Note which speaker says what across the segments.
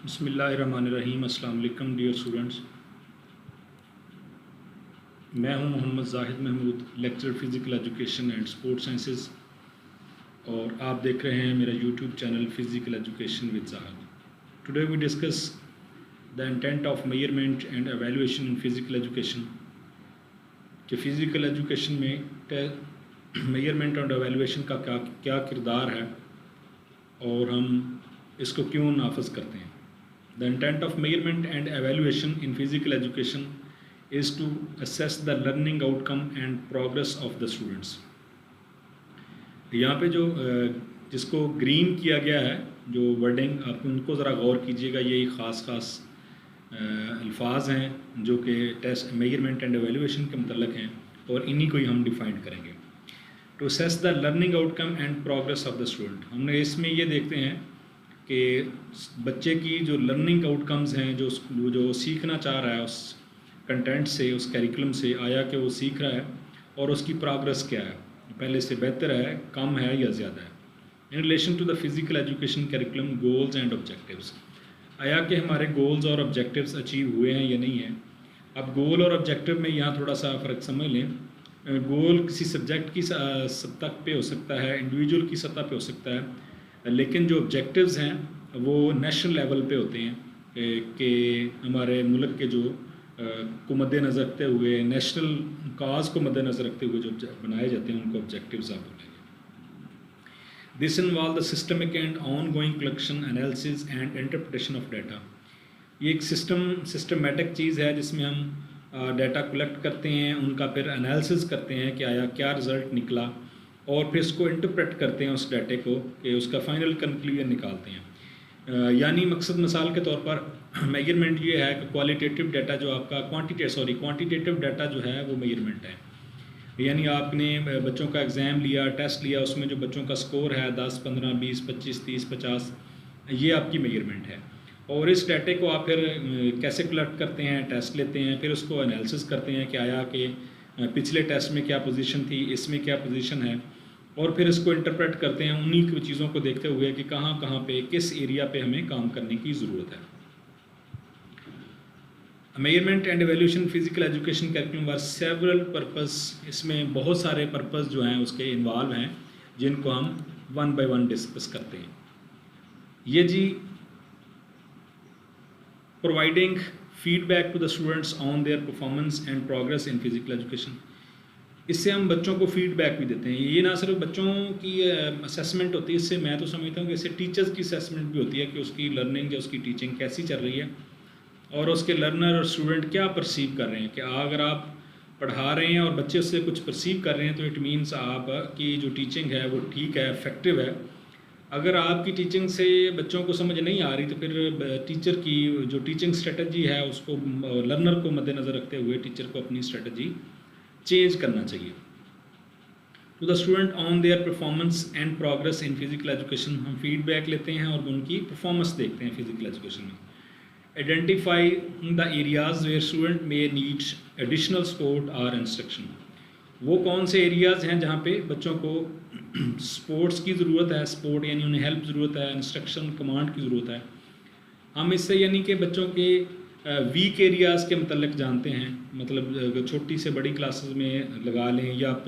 Speaker 1: बिस्मिल्लाहिर्रहमानिर्रहीम। अस्सलाम वालेकुम डियर स्टूडेंट्स, मैं हूं Mohammad Zahid Mahmood, lecturer physical education and sports sciences, और आप देख रहे हैं मेरा YouTube channel physical education with Zahid. Today we discuss the intent of measurement and evaluation in physical education, कि फ़िज़िकल एजुकेशन में मेजरमेंट और एवेलुएशन का क्या किरदार है और हम इसको क्यों नाफज करते हैं। The intent of measurement and evaluation in physical education is to assess the learning outcome and progress of the students. यहाँ पे जो जिसको ग्रीन किया गया है, जो वर्डिंग, आप उनको ज़रा गौर कीजिएगा। यही ख़ास अल्फाज हैं जो कि टेस्ट मेजरमेंट एंड एवेल्यूएशन के मतलब हैं, और इन्हीं को ही हम डिफ़ाइन करेंगे। To assess the learning outcome and progress of the student, हमने इसमें ये देखते हैं कि बच्चे की जो लर्निंग आउटकम्स हैं, जो सीखना चाह रहा है उस कंटेंट से, उस करिकुलम से, आया कि वो सीख रहा है और उसकी प्रोग्रेस क्या है, पहले से बेहतर है, कम है या ज़्यादा है। In relation to the physical education curriculum goals and objectives, आया कि हमारे गोल्स और ऑब्जेक्टिव्स अचीव हुए हैं या नहीं है। अब गोल और ऑब्जेक्टिव में यहाँ थोड़ा सा फ़र्क समझ लें। गोल किसी सब्जेक्ट की सतह पे हो सकता है, इंडिविजुअल की सतह पे हो सकता है, लेकिन जो ऑब्जेक्टिव्स हैं वो नेशनल लेवल पे होते हैं कि हमारे मुल्क के जो को मद्देनज़र रखते हुए, नेशनल काज को मद्देनज़र रखते हुए जो बनाए जाते हैं उनको ऑब्जेक्टिव्स आप बोलेंगे। This involve the systemic and on going collection, analysis and interpretation of data. ये एक सिस्टमेटिक चीज़ है जिसमें हम डाटा कलेक्ट करते हैं, उनका फिर एनालिसिस करते हैं कि आया क्या रिज़ल्ट निकला, और फिर इसको इंटरप्रेट करते हैं उस डाटे को, कि उसका फाइनल कंक्लूजन निकालते हैं। यानी मकसद मिसाल के तौर पर मेजरमेंट ये है कि क्वालिटेटिव डाटा जो आपका क्वांटिटेटिव डाटा जो है वो मेजरमेंट है। यानी आपने बच्चों का एग्ज़ाम लिया, टेस्ट लिया, उसमें जो बच्चों का स्कोर है 10, 15, 20, 25, 30, 50, ये आपकी मेजरमेंट है। और इस डाटे को आप फिर कैसे कलेक्ट करते हैं, टेस्ट लेते हैं, फिर उसको एनालिसिस करते हैं कि आया कि पिछले टेस्ट में क्या पोजीशन थी, इसमें क्या पोजीशन है, और फिर इसको इंटरप्रेट करते हैं उन्हीं चीज़ों को देखते हुए कि कहाँ पे, किस एरिया पे हमें काम करने की ज़रूरत है। Measurement and evaluation physical education curriculum were several purpose, इसमें बहुत सारे पर्पस जो हैं उसके इन्वॉल्व हैं, जिनको हम वन बाय वन डिस्कस करते हैं। ये जी providing feedback to the students on their performance and progress in physical education, इससे हम बच्चों को फीडबैक भी देते हैं। ये ना सिर्फ बच्चों की असेसमेंट होती है, इससे मैं तो समझता हूँ कि इससे टीचर्स की असेसमेंट भी होती है कि उसकी लर्निंग या उसकी टीचिंग कैसी चल रही है, और उसके लर्नर और स्टूडेंट क्या परसीव कर रहे हैं। कि अगर आप पढ़ा रहे हैं और बच्चे उससे कुछ परसीव कर रहे हैं तो इट मीन्स आपकी जो टीचिंग है वो ठीक है, इफेक्टिव है। अगर आपकी टीचिंग से बच्चों को समझ नहीं आ रही तो फिर टीचर की जो टीचिंग स्ट्रेटजी है उसको, लर्नर को मद्देनज़र रखते हुए टीचर को अपनी स्ट्रेटजी चेंज करना चाहिए। To the student on their performance and progress in physical education, हम फीडबैक लेते हैं और उनकी परफॉर्मेंस देखते हैं फिजिकल एजुकेशन में। Identify the areas where student may need additional support और इंस्ट्रक्शन, वो कौन से एरियाज़ हैं जहाँ पे बच्चों को स्पोर्ट्स की ज़रूरत है, सपोर्ट यानी उन्हें हेल्प ज़रूरत है, इंस्ट्रक्शन कमांड की ज़रूरत है। हम इससे यानी कि बच्चों के वीक एरियाज़ के मतलब जानते हैं, मतलब छोटी से बड़ी क्लासेस में लगा लें या आप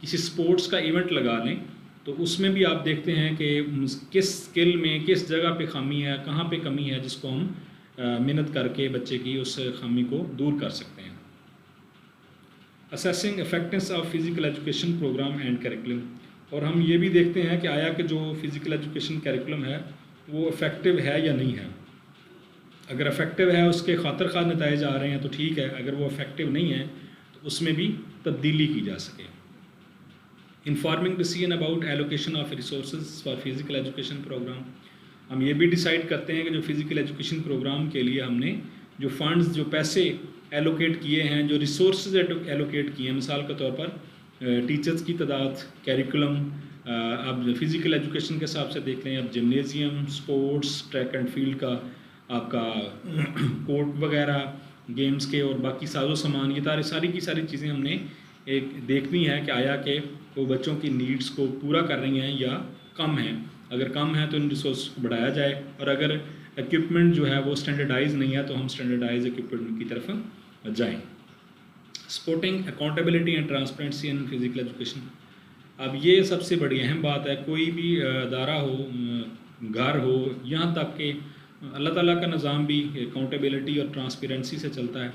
Speaker 1: किसी स्पोर्ट्स का इवेंट लगा लें तो उसमें भी आप देखते हैं कि किस स्किल में किस जगह पे खामी है, कहाँ पे कमी है, जिसको हम मेहनत करके बच्चे की उस खामी को दूर कर सकते हैं। Assessing effectiveness of physical education program and curriculum, और हम ये भी देखते हैं कि आया कि जो फिज़िकल एजुकेशन करिकुलम है वो इफ़ेक्टिव है या नहीं है। अगर इफेक्टिव है, उसके खातिर खा नताइज आ रहे हैं तो ठीक है, अगर वो इफेक्टिव नहीं है तो उसमें भी तब्दीली की जा सके। Informing decision about allocation of resource for physical education program, हम ये भी डिसाइड करते हैं कि जो फिज़िकल एजुकेशन प्रोग्राम के लिए हमने जो फंड्स, जो पैसे एलोकेट किए हैं, जो रिसोर्स एलोकेट किए हैं, मिसाल के तौर पर टीचर्स की तादाद, कैरिकुलम, आप फिज़िकल एजुकेशन के हिसाब से देख लें, अब gymnasium, sports, track and field का आपका कोर्ट वगैरह, गेम्स के और बाकी साजो सामान, ये सारी की सारी चीज़ें हमने एक देखनी है कि आया कि वो बच्चों की नीड्स को पूरा कर रही हैं या कम हैं। अगर कम है तो इन रिसोर्स को बढ़ाया जाए, और अगर इक्विपमेंट जो है वो स्टैंडर्डाइज नहीं है, तो हम स्टैंडर्डाइज इक्विपमेंट की तरफ जाएँ। Supporting accountability and transparency in physical education, अब ये सबसे बड़ी अहम बात है। कोई भी अदारा हो, घर हो, यहाँ तक कि अल्लाह ताला का निज़ाम भी अकाउंटेबिलिटी और ट्रांसपेरेंसी से चलता है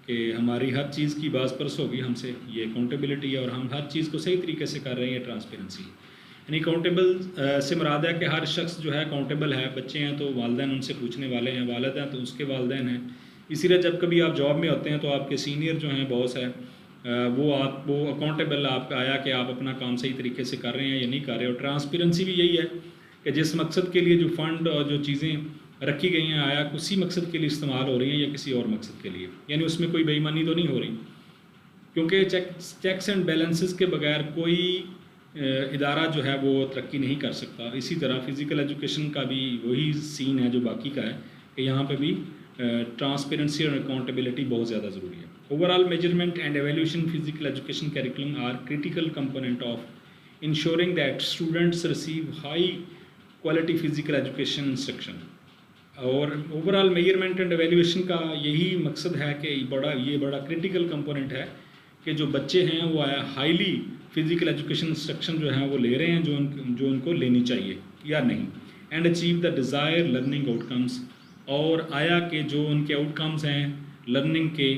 Speaker 1: कि हमारी हर चीज़ की बाज़ परस होगी हमसे, ये अकाउंटेबिलिटी है, और हम हर चीज़ को सही तरीके से कर रहे हैं, ये ट्रांसपेरेंसी। यानी अकाउंटेबल से मुराद है कि हर शख्स जो है अकाउंटेबल है। बच्चे हैं तो वालिदैन उनसे पूछने वाले हैं, वालिद हैं तो उसके वालिदैन हैं। इसीलिए जब कभी आप जॉब में होते हैं तो आपके सीनियर जो हैं, बॉस है, वो अकाउंटेबल आपका आया कि आप अपना काम सही तरीके से कर रहे हैं या नहीं कर रहे। और ट्रांसपेरेंसी भी यही है कि जिस मकसद के लिए जो फ़ंड और जो चीज़ें रखी गई हैं, आया उसी मकसद के लिए इस्तेमाल हो रही हैं या किसी और मकसद के लिए, यानी उसमें कोई बेईमानी तो नहीं हो रही। क्योंकि चेक्स एंड बैलेंसेस के बगैर कोई इदारा जो है वो तरक्की नहीं कर सकता। इसी तरह फ़िज़िकल एजुकेशन का भी वही सीन है जो बाकी का है कि यहाँ पे भी ट्रांसपेरेंसी और अकाउंटेबिलिटी बहुत ज़्यादा ज़रूरी है। Overall measurement and evaluation physical education curriculum are critical component of ensuring that students receive high quality physical education instruction. और ओवरऑल मेजरमेंट एंड एवेल्यूशन का यही मकसद है कि ये बड़ा क्रिटिकल कंपोनेंट है कि जो बच्चे हैं वो हाईली फिजिकल एजुकेशन इंस्ट्रक्शन जो है वो ले रहे हैं जो उनको लेनी चाहिए या नहीं, and achieve the desire learning outcomes, और आया कि जो उनके आउटकम्स हैं लर्निंग के,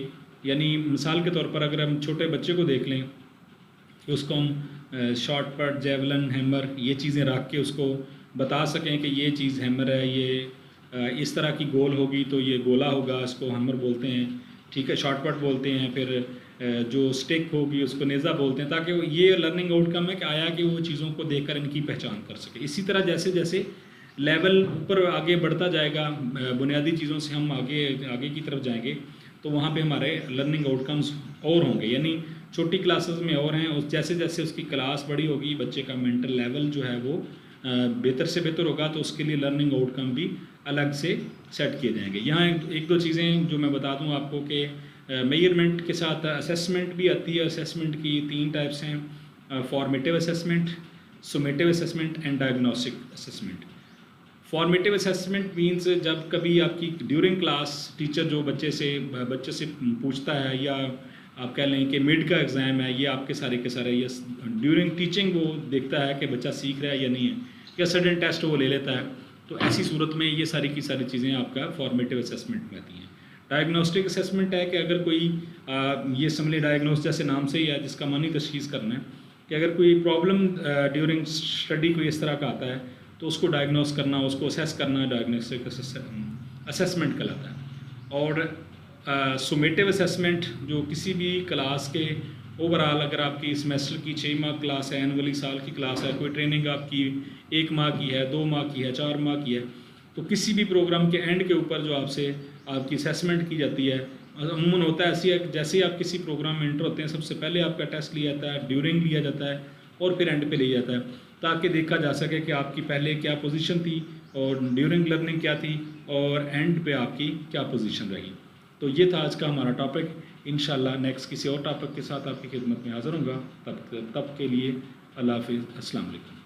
Speaker 1: यानी मिसाल के तौर पर अगर हम छोटे बच्चे को देख लें कि उसको हम शॉर्ट पट, जेवलिन, हैमर ये चीज़ें रख के उसको बता सकें कि ये चीज़ हैमर है, ये इस तरह की गोल होगी तो ये गोला होगा, इसको हैमर बोलते हैं, ठीक है, शॉर्ट पट बोलते हैं, फिर जो स्टिक होगी उसको नेज़ा बोलते हैं, ताकि ये लर्निंग आउटकम है कि आया कि वो चीज़ों को देखकर इनकी पहचान कर सके। इसी तरह जैसे जैसे लेवल ऊपर आगे बढ़ता जाएगा, बुनियादी चीज़ों से हम आगे की तरफ जाएंगे, तो वहाँ पे हमारे लर्निंग आउटकम्स और होंगे, यानी छोटी क्लासेस में और हैं, उस जैसे जैसे उसकी क्लास बड़ी होगी बच्चे का मेंटल लेवल जो है वो बेहतर से बेहतर होगा, तो उसके लिए लर्निंग आउटकम भी अलग से सेट किए जाएंगे। यहाँ एक दो चीज़ें जो मैं बता दूँ आपको कि मेजरमेंट के साथ असेसमेंट भी आती है। असेसमेंट की 3 टाइप्स हैं, formative assessment, summative assessment and diagnostic assessment. Formative assessment means जब कभी आपकी ड्यूरिंग क्लास टीचर जो बच्चे से पूछता है, या आप कह लें कि मिड का एग्ज़ाम है, ये आपके सारे के सारे ये ड्यूरिंग टीचिंग वो देखता है कि बच्चा सीख रहा है या नहीं है, या सडन टेस्ट वो ले लेता है, तो ऐसी सूरत में ये सारी की सारी चीज़ें आपका फॉर्मेटिव असेसमेंट में आती हैं। डायग्नोस्टिक असेसमेंट है कि अगर कोई ये समझ लें, डायग्नोस जैसे नाम से ही है, जिसका मानी तशखीस करना है कि अगर कोई प्रॉब्लम ड्यूरिंग स्टडी कोई इस तरह का आता है तो उसको डायग्नोस करना, उसको असेस करना डायग्नोस्टिक असेसमेंट कहलाता है। और सुमेटिव असेसमेंट जो किसी भी क्लास के ओवरऑल, अगर आपकी सेमेस्टर की 6 माह क्लास है, एनुअली साल की क्लास है, कोई ट्रेनिंग आपकी 1 माह की है, 2 माह की है, 4 माह की है, तो किसी भी प्रोग्राम के एंड के ऊपर जो आपसे आपकी असेसमेंट की जाती है, अमूमन होता है ऐसी है जैसे ही आप किसी प्रोग्राम में एंटर होते हैं सबसे पहले आपका टेस्ट लिया जाता है, ड्यूरिंग लिया जाता है और फिर एंड पे लिया जाता है, ताकि देखा जा सके कि आपकी पहले क्या पोजीशन थी और ड्यूरिंग लर्निंग क्या थी और एंड पे आपकी क्या पोजीशन रही। तो ये था आज का हमारा टॉपिक। इंशाल्लाह नेक्स्ट किसी और टॉपिक के साथ आपकी खिदमत में हाज़िर होऊंगा। तब के लिए अल्लाह हाफ़िज़, अस्सलाम वालेकुम।